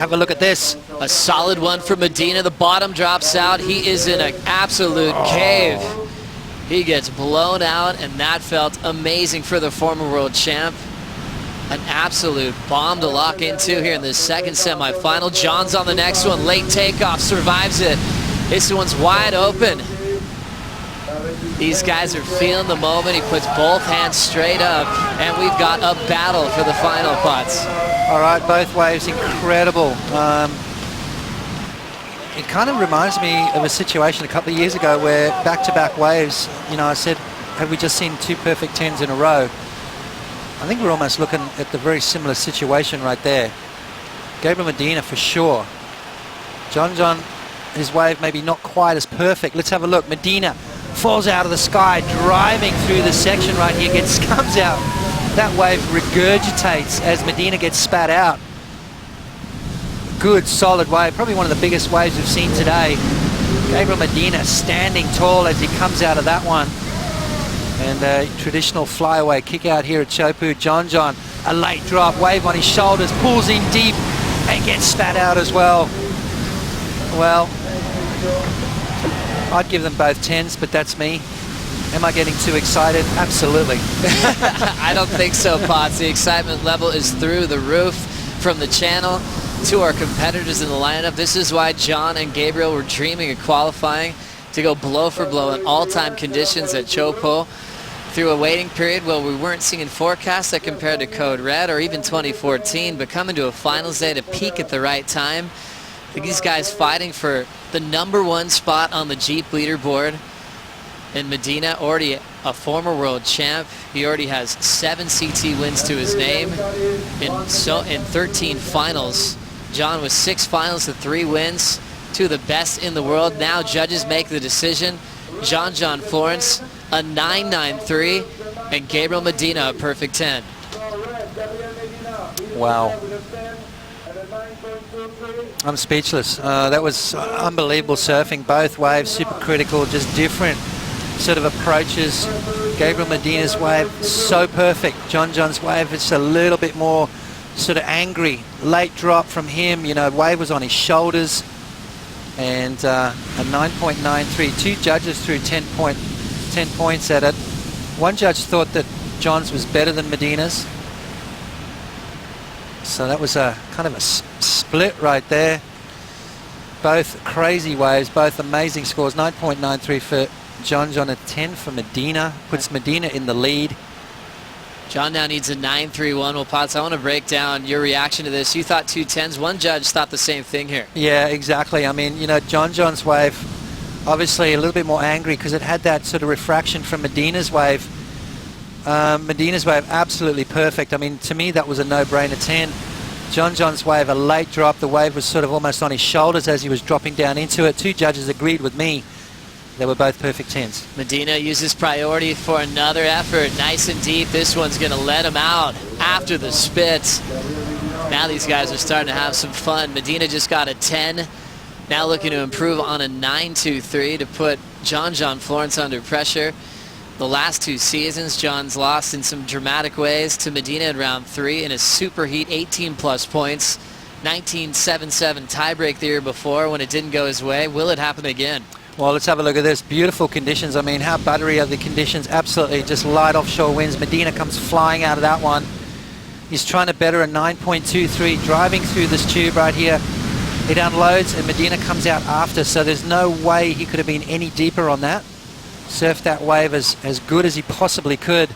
Have a look at this. A solid one for Medina. The bottom drops out. He is in an absolute cave. He gets blown out, and that felt amazing for the former world champ. An absolute bomb to lock into here in the second semifinal. John's on the next one. Late takeoff, survives it. This one's wide open. These guys are feeling the moment. He puts both hands straight up, and we've got a battle for the final pots. All right, both waves incredible. It kind of reminds me of a situation a couple of years ago where back-to-back waves, you know, I said, have we just seen two perfect 10s in a row? I think we're almost looking at the very similar situation right there. Gabriel Medina for sure. John, his wave maybe not quite as perfect. Let's have a look. Medina falls out of the sky, driving through the section right here, comes out. That wave regurgitates as Medina gets spat out. Good, solid wave. Probably one of the biggest waves we've seen today. Gabriel Medina standing tall as he comes out of that one. And a traditional flyaway kick out here at Chopu. John, a late drop, wave on his shoulders, pulls in deep and gets spat out as well. Well, I'd give them both 10s, but that's me. Am I getting too excited? Absolutely. I don't think so, Potts. The excitement level is through the roof from the channel to our competitors in the lineup. This is why John and Gabriel were dreaming of qualifying to go blow for blow in all-time conditions at Chopo through a waiting period where we weren't seeing forecasts that compared to Code Red or even 2014, but coming to a finals day to peak at the right time. I think these guys fighting for the #1 spot on the Jeep leaderboard. And Medina, already a former world champ. He already has 7 CT wins to his name in 13 finals. John with 6 finals to 3 wins, 2 of the best in the world. Now judges make the decision. John Florence, a 9.93, and Gabriel Medina, a perfect 10. Wow. I'm speechless. That was unbelievable surfing. Both waves super critical, just different sort of approaches. Gabriel Medina's wave, so perfect. John's wave, it's a little bit more sort of angry. Late drop from him, you know, wave was on his shoulders. And a 9.93. 2 judges threw 10 points at it. One judge thought that John's was better than Medina's. So that was a kind of a split right there. Both crazy waves, both amazing scores. 9.93 for John, a 10 for Medina. Puts Medina in the lead. John now needs a 9.31. Well, Potts, I want to break down your reaction to this. You thought 2 10s. One judge thought the same thing here. Yeah, exactly. I mean, you know, John's wave, obviously a little bit more angry because it had that sort of refraction from Medina's wave. Medina's wave, absolutely perfect. I mean, to me, that was a no-brainer 10. John's wave, a late drop. The wave was sort of almost on his shoulders as he was dropping down into it. 2 judges agreed with me. They were both perfect 10s. Medina uses priority for another effort. Nice and deep. This one's going to let him out after the spits. Now these guys are starting to have some fun. Medina just got a 10. Now looking to improve on a 9.23 to put John Florence under pressure. The last 2 seasons, John's lost in some dramatic ways to Medina in round 3 in a superheat, 18-plus points. 19-7-7 tiebreak the year before when it didn't go his way. Will it happen again? Well, let's have a look at this. Beautiful conditions. I mean, how buttery are the conditions? Absolutely just light offshore winds. Medina comes flying out of that one. He's trying to better a 9.23, driving through this tube right here. It unloads and Medina comes out after, so there's no way he could have been any deeper on that. Surfed that wave as good as he possibly could.